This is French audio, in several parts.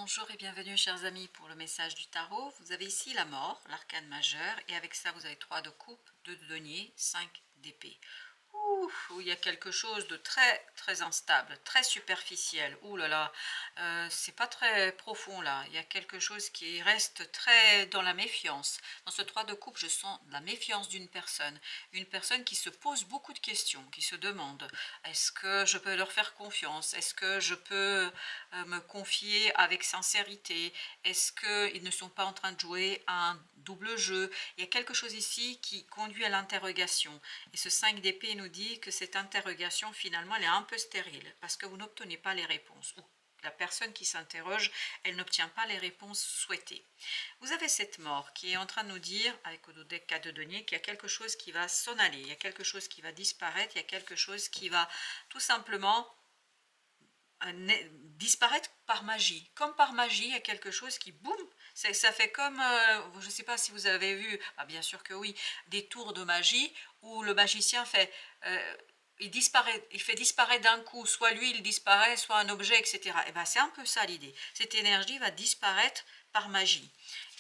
Bonjour et bienvenue chers amis pour le message du tarot. Vous avez ici la mort, l'arcane majeur, et avec ça vous avez 3 de coupe, 2 de denier, 5 d'épée. Ouh, il y a quelque chose de très instable, très superficiel. Ouh là là, c'est pas très profond là. Il y a quelque chose qui reste très dans la méfiance. Dans ce 3 de coupe, je sens la méfiance d'une personne. Une personne qui se pose beaucoup de questions, qui se demande, est-ce que je peux leur faire confiance? Est-ce que je peux me confier avec sincérité? Est-ce qu'ils ne sont pas en train de jouer à un double jeu? Il y a quelque chose ici qui conduit à l'interrogation. Et ce 5 d'épée nous dit que cette interrogation, finalement, elle est un peu stérile parce que vous n'obtenez pas les réponses. Ou la personne qui s'interroge, elle n'obtient pas les réponses souhaitées. Vous avez cette mort qui est en train de nous dire, avec le deck 4 de denier, qu'il y a quelque chose qui va s'en aller, il y a quelque chose qui va disparaître, il y a quelque chose qui va tout simplement disparaître par magie. Comme par magie, il y a quelque chose qui, boum, ça fait comme, je ne sais pas si vous avez vu, bien sûr que oui, des tours de magie où le magicien fait, il disparaît, il fait disparaître d'un coup, soit lui il disparaît, soit un objet, etc. Et bien c'est un peu ça l'idée. Cette énergie va disparaître par magie.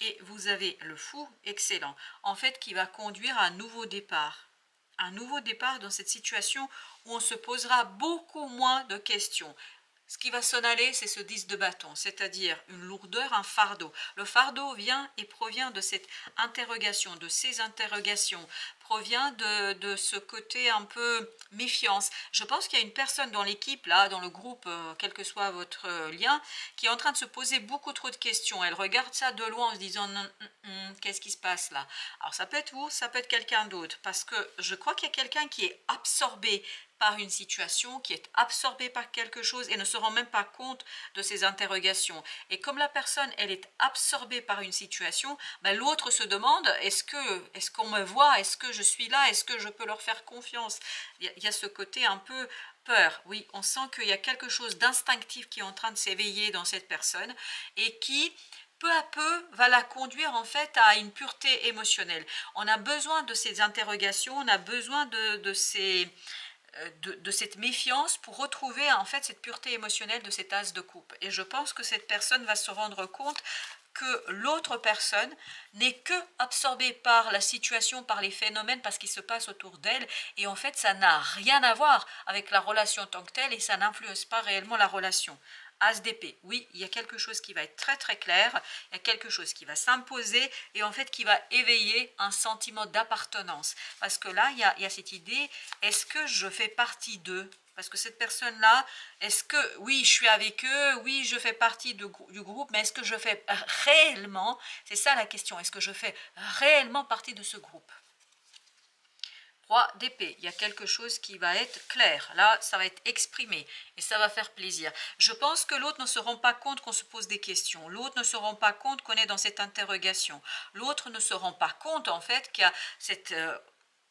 Et vous avez le fou, excellent, en fait, qui va conduire à un nouveau départ. Un nouveau départ dans cette situation où on se posera beaucoup moins de questions. Ce qui va s'en aller, c'est ce 10 de bâton, c'est-à-dire une lourdeur, un fardeau. Le fardeau vient et provient de cette interrogation, de ces interrogations, provient de ce côté un peu méfiance. Je pense qu'il y a une personne dans l'équipe, là, dans le groupe, quel que soit votre lien, qui est en train de se poser beaucoup trop de questions. Elle regarde ça de loin en se disant qu'est-ce qui se passe là? Alors ça peut être vous, ça peut être quelqu'un d'autre, parce que je crois qu'il y a quelqu'un qui est absorbé par une situation, qui est absorbée par quelque chose et ne se rend même pas compte de ces interrogations. Et comme la personne, elle est absorbée par une situation, l'autre se demande, est-ce qu'on me voit, est-ce que je suis là, est-ce que je peux leur faire confiance? Il y a ce côté un peu peur, oui, on sent qu'il y a quelque chose d'instinctif qui est en train de s'éveiller dans cette personne et qui peu à peu va la conduire en fait à une pureté émotionnelle. On a besoin de ces interrogations, on a besoin de cette méfiance pour retrouver en fait cette pureté émotionnelle de cet as de coupe. Et je pense que cette personne va se rendre compte que l'autre personne n'est que absorbée par la situation, par les phénomènes, parce qu'il se passe autour d'elle, et en fait ça n'a rien à voir avec la relation en tant que telle, et ça n'influence pas réellement la relation. As d'épée, oui, il y a quelque chose qui va être très clair, il y a quelque chose qui va s'imposer et en fait qui va éveiller un sentiment d'appartenance. Parce que là, il y a cette idée, est-ce que je fais partie d'eux? Parce que cette personne-là, est-ce que, oui, je suis avec eux, oui, je fais partie du groupe, mais est-ce que je fais réellement, c'est ça la question, est-ce que je fais réellement partie de ce groupe? Roi d'épée, il y a quelque chose qui va être clair, là ça va être exprimé et ça va faire plaisir. Je pense que l'autre ne se rend pas compte qu'on se pose des questions, l'autre ne se rend pas compte qu'on est dans cette interrogation, l'autre ne se rend pas compte en fait qu'il y a cette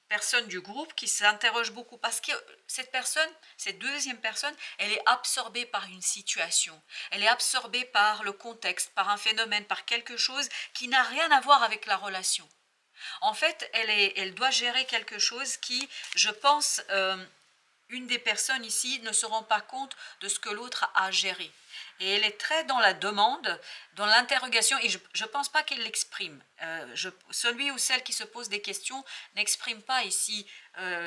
personne du groupe qui s'interroge beaucoup parce que cette personne, cette deuxième personne, elle est absorbée par une situation, elle est absorbée par le contexte, par un phénomène, par quelque chose qui n'a rien à voir avec la relation. En fait, elle doit gérer quelque chose qui, je pense, une des personnes ici ne se rend pas compte de ce que l'autre a à gérer. Et elle est très dans la demande, dans l'interrogation, et je ne pense pas qu'elle l'exprime. Celui ou celle qui se pose des questions n'exprime pas ici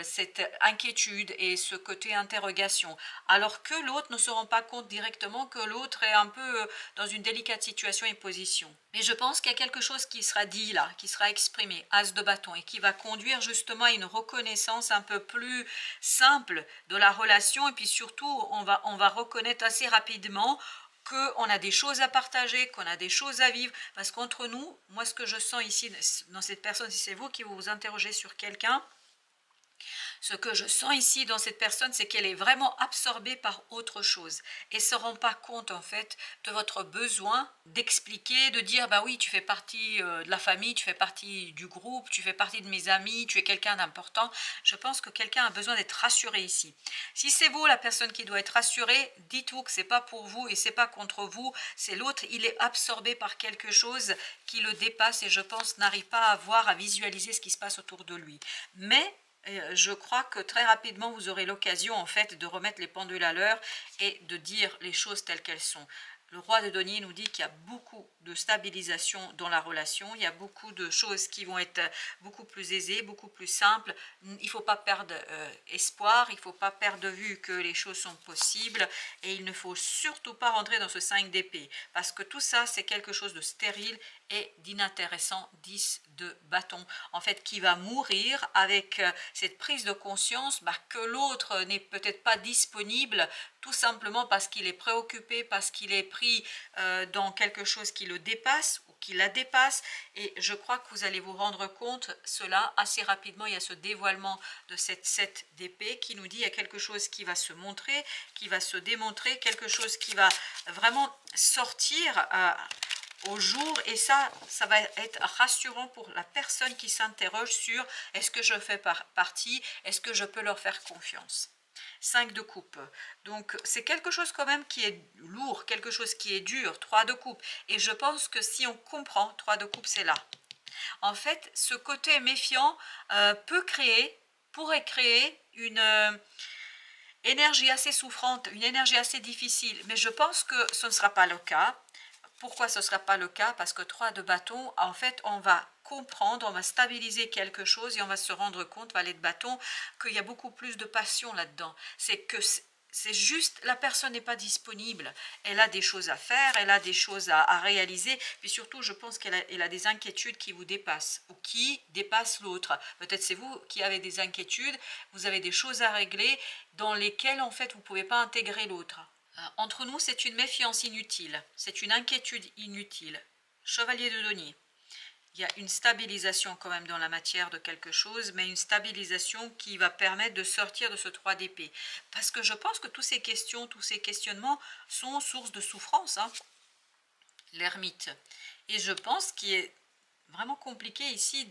cette inquiétude et ce côté interrogation, alors que l'autre ne se rend pas compte directement que l'autre est un peu dans une délicate situation et position. Mais je pense qu'il y a quelque chose qui sera dit là, qui sera exprimé, as de bâton, et qui va conduire justement à une reconnaissance un peu plus simple de la relation, et puis surtout on va reconnaître assez rapidement qu'on a des choses à partager, qu'on a des choses à vivre, parce qu'entre nous, moi ce que je sens ici dans cette personne, si c'est vous qui vous interrogez sur quelqu'un, ce que je sens ici dans cette personne, c'est qu'elle est vraiment absorbée par autre chose et ne se rend pas compte en fait de votre besoin d'expliquer, de dire bah oui, tu fais partie de la famille, tu fais partie du groupe, tu fais partie de mes amis, tu es quelqu'un d'important. Je pense que quelqu'un a besoin d'être rassuré ici. Si c'est vous la personne qui doit être rassurée, dites-vous que c'est pas pour vous et c'est pas contre vous, c'est l'autre, il est absorbé par quelque chose qui le dépasse et je pense n'arrive pas à voir, à visualiser ce qui se passe autour de lui. Mais je crois que très rapidement vous aurez l'occasion en fait de remettre les pendules à l'heure et de dire les choses telles qu'elles sont. Le roi de denier nous dit qu'il y a beaucoup de stabilisation dans la relation, il y a beaucoup de choses qui vont être beaucoup plus aisées, beaucoup plus simples. Il ne faut pas perdre espoir, il ne faut pas perdre de vue que les choses sont possibles et il ne faut surtout pas rentrer dans ce 5 d'épée parce que tout ça c'est quelque chose de stérile et d'inintéressant. 10 de bâton, en fait, qui va mourir avec cette prise de conscience que l'autre n'est peut-être pas disponible tout simplement parce qu'il est préoccupé, parce qu'il est pris dans quelque chose qui le dépasse ou qui la dépasse. Et je crois que vous allez vous rendre compte cela assez rapidement. Il y a ce dévoilement de cette 7 d'épée qui nous dit qu'il y a quelque chose qui va se montrer, qui va se démontrer, quelque chose qui va vraiment sortir au jour, et ça va être rassurant pour la personne qui s'interroge sur est-ce que je fais partie, est-ce que je peux leur faire confiance. 5 de coupe, donc c'est quelque chose quand même qui est lourd, quelque chose qui est dur. 3 de coupe, et je pense que si on comprend, 3 de coupe c'est là. En fait, ce côté méfiant pourrait créer une énergie assez souffrante, une énergie assez difficile, mais je pense que ce ne sera pas le cas. Pourquoi ce ne sera pas le cas? Parce que 3 de bâton, en fait, on va comprendre, on va stabiliser quelque chose et on va se rendre compte, valet de bâton, qu'il y a beaucoup plus de passion là-dedans. C'est que c'est juste, la personne n'est pas disponible. Elle a des choses à faire, elle a des choses à réaliser, puis surtout, je pense qu'elle a des inquiétudes qui vous dépassent ou qui dépassent l'autre. Peut-être c'est vous qui avez des inquiétudes, vous avez des choses à régler dans lesquelles, en fait, vous ne pouvez pas intégrer l'autre. Entre nous, c'est une méfiance inutile, c'est une inquiétude inutile. Chevalier de denier. Il y a une stabilisation quand même dans la matière de quelque chose, mais une stabilisation qui va permettre de sortir de ce 3 d'épée. Parce que je pense que toutes ces questions, tous ces questionnements sont source de souffrance. L'ermite. Et je pense qu'il est vraiment compliqué ici,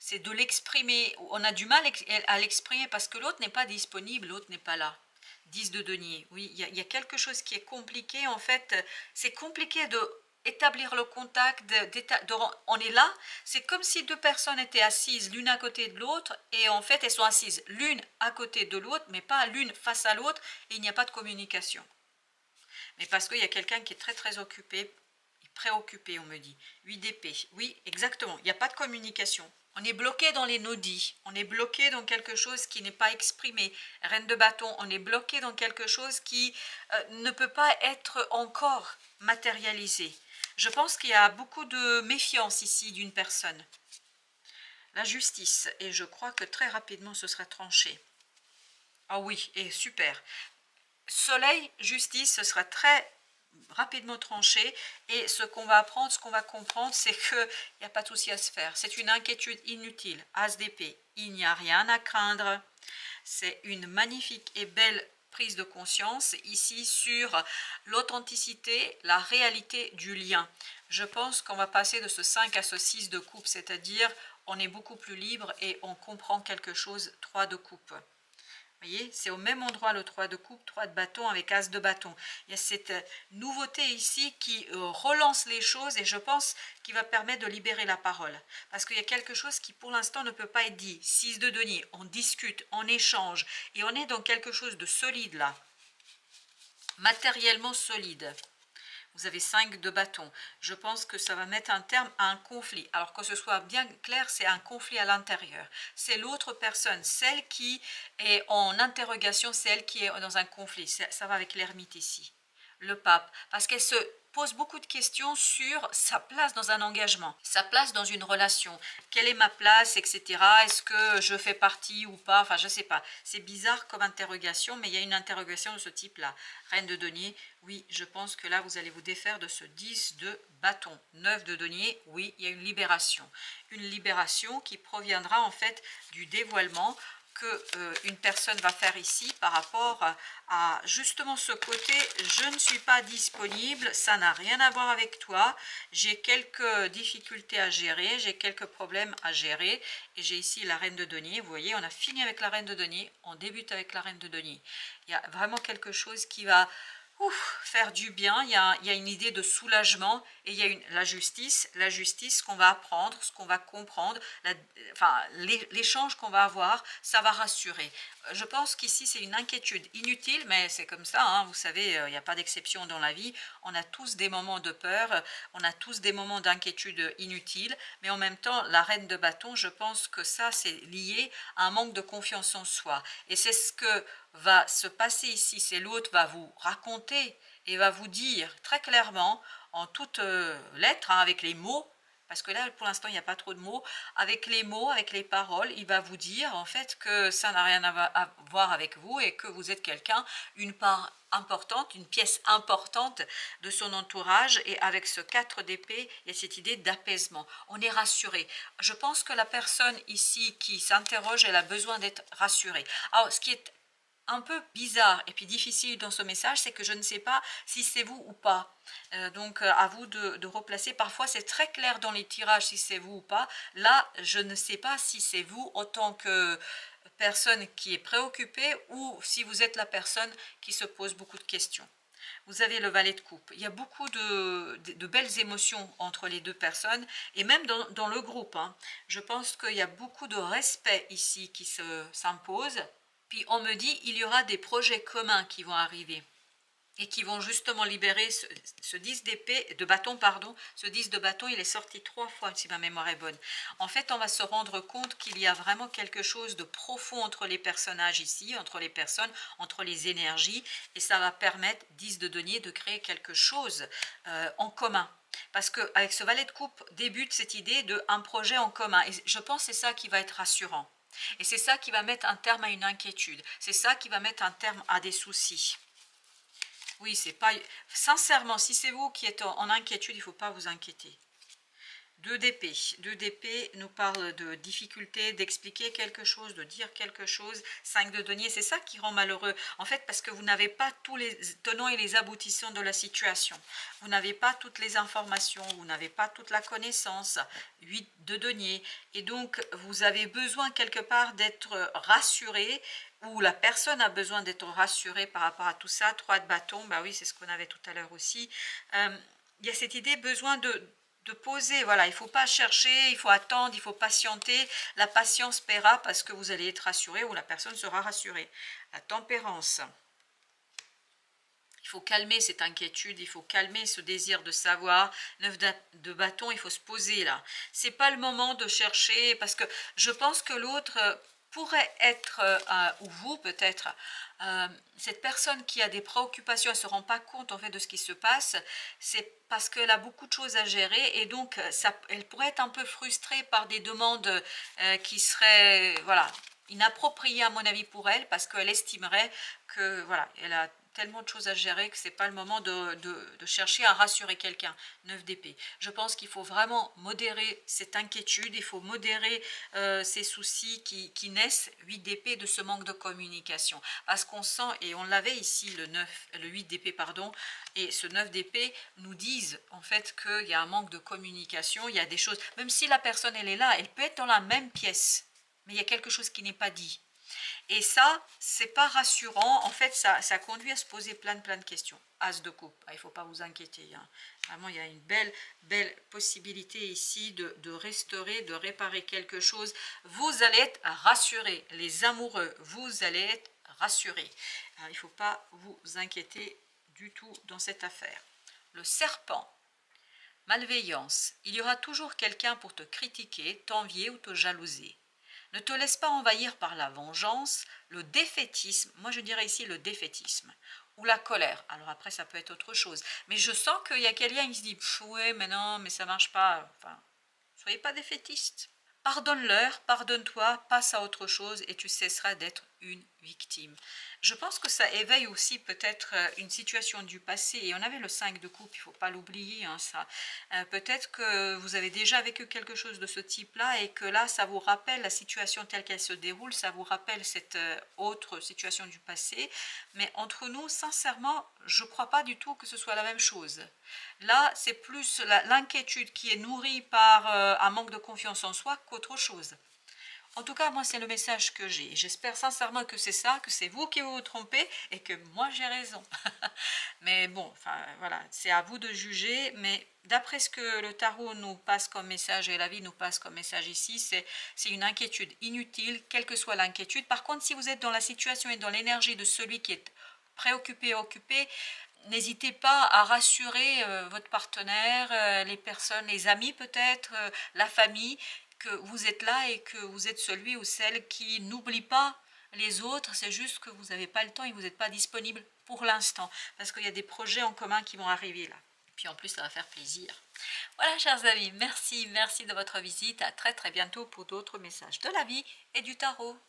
c'est de l'exprimer. On a du mal à l'exprimer parce que l'autre n'est pas disponible, l'autre n'est pas là. 10 de denier, oui, il y a quelque chose qui est compliqué, en fait, c'est compliqué de établir le contact, on est là, c'est comme si deux personnes étaient assises l'une à côté de l'autre, et en fait elles sont assises l'une à côté de l'autre, mais pas l'une face à l'autre, et il n'y a pas de communication. Mais parce qu'il y a quelqu'un qui est très très occupé, préoccupé, on me dit. 8 d'épée, oui, exactement, il n'y a pas de communication. On est bloqué dans les non-dits, on est bloqué dans quelque chose qui n'est pas exprimé. Reine de bâton, on est bloqué dans quelque chose qui ne peut pas être encore matérialisé. Je pense qu'il y a beaucoup de méfiance ici d'une personne. La justice, et je crois que très rapidement ce sera tranché. Ah oui, et super. Soleil, justice, ce sera très rapidement tranché, et ce qu'on va apprendre, ce qu'on va comprendre, c'est qu'il n'y a pas de souci à se faire. C'est une inquiétude inutile. As d'épée, il n'y a rien à craindre. C'est une magnifique et belle prise de conscience ici sur l'authenticité, la réalité du lien. Je pense qu'on va passer de ce 5 à ce 6 de coupe, c'est-à-dire on est beaucoup plus libre et on comprend quelque chose. 3 de coupe. Vous voyez, c'est au même endroit le 3 de coupe, 3 de bâton avec as de bâton. Il y a cette nouveauté ici qui relance les choses, et je pense qu'il va permettre de libérer la parole. Parce qu'il y a quelque chose qui pour l'instant ne peut pas être dit. 6 de denier, on discute, on échange, et on est dans quelque chose de solide là. Matériellement solide. Vous avez 5 de bâton. Je pense que ça va mettre un terme à un conflit. Alors que ce soit bien clair, c'est un conflit à l'intérieur. C'est l'autre personne, celle qui est en interrogation, c'est elle qui est dans un conflit. Ça va avec l'ermite ici. Le pape, parce qu'elle se pose beaucoup de questions sur sa place dans un engagement, sa place dans une relation. Quelle est ma place, etc. Est-ce que je fais partie ou pas? Enfin, je ne sais pas. C'est bizarre comme interrogation, mais il y a une interrogation de ce type-là. Reine de denier, oui, je pense que là, vous allez vous défaire de ce 10 de bâton. 9 de denier, oui, il y a une libération. Une libération qui proviendra en fait du dévoilement qu'une personne va faire ici par rapport à justement ce côté je ne suis pas disponible, ça n'a rien à voir avec toi, j'ai quelques difficultés à gérer, j'ai quelques problèmes à gérer, et j'ai ici la reine de denier. Vous voyez, on a fini avec la reine de denier, on débute avec la reine de denier. Il y a vraiment quelque chose qui va faire du bien, il y a une idée de soulagement et il y a la justice qu'on va apprendre, ce qu'on va comprendre, enfin, l'échange qu'on va avoir, ça va rassurer. Je pense qu'ici c'est une inquiétude inutile, mais c'est comme ça, hein, vous savez, il n'y a pas d'exception dans la vie, on a tous des moments de peur, on a tous des moments d'inquiétude inutiles, mais en même temps, la reine de bâton, je pense que ça c'est lié à un manque de confiance en soi. Et c'est ce que va se passer ici, c'est l'autre va vous raconter et va vous dire très clairement, en toutes lettres, hein, avec les mots, parce que là pour l'instant il n'y a pas trop de mots, avec les mots, avec les paroles, il va vous dire en fait que ça n'a rien à voir avec vous et que vous êtes quelqu'un, une part importante, une pièce importante de son entourage, et avec ce 4 d'épée, il y a cette idée d'apaisement. On est rassuré. Je pense que la personne ici qui s'interroge, elle a besoin d'être rassurée. Alors, ce qui est un peu bizarre et puis difficile dans ce message, c'est que je ne sais pas si c'est vous ou pas. Donc à vous de replacer. Parfois c'est très clair dans les tirages si c'est vous ou pas. Là, je ne sais pas si c'est vous en tant que personne qui est préoccupée ou si vous êtes la personne qui se pose beaucoup de questions. Vous avez le valet de coupe. Il y a beaucoup de belles émotions entre les deux personnes et même dans le groupe, hein. Je pense qu'il y a beaucoup de respect ici qui s'impose. Puis on me dit il y aura des projets communs qui vont arriver et qui vont justement libérer ce 10 d'épée, de bâton, pardon. Ce 10 de bâton, il est sorti 3 fois, si ma mémoire est bonne. En fait, on va se rendre compte qu'il y a vraiment quelque chose de profond entre les personnages ici, entre les personnes, entre les énergies, et ça va permettre, 10 de denier, de créer quelque chose en commun. Parce qu'avec ce valet de coupe, débute cette idée d'un projet en commun. Et je pense que c'est ça qui va être rassurant. Et c'est ça qui va mettre un terme à une inquiétude. C'est ça qui va mettre un terme à des soucis. Oui, c'est pas... Sincèrement, si c'est vous qui êtes en inquiétude, il ne faut pas vous inquiéter. 2 d'épée. 2 d'épée nous parle de difficulté, d'expliquer quelque chose, de dire quelque chose. 5 de denier, c'est ça qui rend malheureux. En fait, parce que vous n'avez pas tous les tenants et les aboutissants de la situation. Vous n'avez pas toutes les informations, vous n'avez pas toute la connaissance. 8 de denier. Et donc, vous avez besoin quelque part d'être rassuré, ou la personne a besoin d'être rassurée par rapport à tout ça. 3 de bâton, bah oui, c'est ce qu'on avait tout à l'heure aussi. Il y a cette idée, besoin de poser, voilà, il ne faut pas chercher, il faut attendre, il faut patienter. La patience paiera parce que vous allez être rassuré ou la personne sera rassurée. La tempérance. Il faut calmer cette inquiétude, il faut calmer ce désir de savoir. 9 de bâton, il faut se poser là. C'est pas le moment de chercher parce que je pense que l'autre pourrait être, ou vous peut-être, cette personne qui a des préoccupations, elle ne se rend pas compte en fait de ce qui se passe, c'est parce qu'elle a beaucoup de choses à gérer et donc elle pourrait être un peu frustrée par des demandes qui seraient voilà, inappropriées à mon avis pour elle, parce qu'elle estimerait que voilà, elle a tellement de choses à gérer que ce n'est pas le moment de chercher à rassurer quelqu'un. 9 d'épée. Je pense qu'il faut vraiment modérer cette inquiétude, il faut modérer ces soucis qui naissent, 8 d'épée, de ce manque de communication. Parce qu'on sent, et on l'avait ici, le 8 d'épée, pardon, et ce 9 d'épée nous disent en fait qu'il y a un manque de communication, il y a des choses, même si la personne elle est là, elle peut être dans la même pièce, mais il y a quelque chose qui n'est pas dit. Et ça, c'est pas rassurant. En fait, ça conduit à se poser plein de questions. As de coupe, il ne faut pas vous inquiéter. Hein. Vraiment, il y a une belle possibilité ici de restaurer, de réparer quelque chose. Vous allez être rassurés. Les amoureux, vous allez être rassurés. Alors, il ne faut pas vous inquiéter du tout dans cette affaire. Le serpent. Malveillance. Il y aura toujours quelqu'un pour te critiquer, t'envier ou te jalouser. Ne te laisse pas envahir par la vengeance, le défaitisme, moi je dirais ici le défaitisme, ou la colère. Alors après ça peut être autre chose. Mais je sens qu'il y a quelqu'un qui se dit « ouais mais non, mais ça marche pas ». Enfin, soyez pas défaitistes. Pardonne-leur, pardonne-toi, passe à autre chose et tu cesseras d'être une victime. Je pense que ça éveille aussi peut-être une situation du passé. Et on avait le 5 de coupe, il ne faut pas l'oublier, hein, ça. Peut-être que vous avez déjà vécu quelque chose de ce type-là et que là, ça vous rappelle la situation telle qu'elle se déroule, ça vous rappelle cette autre situation du passé. Mais entre nous, sincèrement, je ne crois pas du tout que ce soit la même chose. Là, c'est plus l'inquiétude qui est nourrie par un manque de confiance en soi qu'autre chose. En tout cas, moi, c'est le message que j'ai. J'espère sincèrement que c'est ça, que c'est vous qui vous trompez et que moi, j'ai raison. Mais bon, enfin, voilà, c'est à vous de juger. Mais d'après ce que le tarot nous passe comme message et la vie nous passe comme message ici, c'est une inquiétude inutile, quelle que soit l'inquiétude. Par contre, si vous êtes dans la situation et dans l'énergie de celui qui est préoccupé, occupé, n'hésitez pas à rassurer votre partenaire, les personnes, les amis peut-être, la famille, que vous êtes là et que vous êtes celui ou celle qui n'oublie pas les autres, c'est juste que vous n'avez pas le temps et vous n'êtes pas disponible pour l'instant, parce qu'il y a des projets en commun qui vont arriver là. Puis en plus, ça va faire plaisir. Voilà, chers amis, merci de votre visite. À très bientôt pour d'autres messages de la vie et du tarot.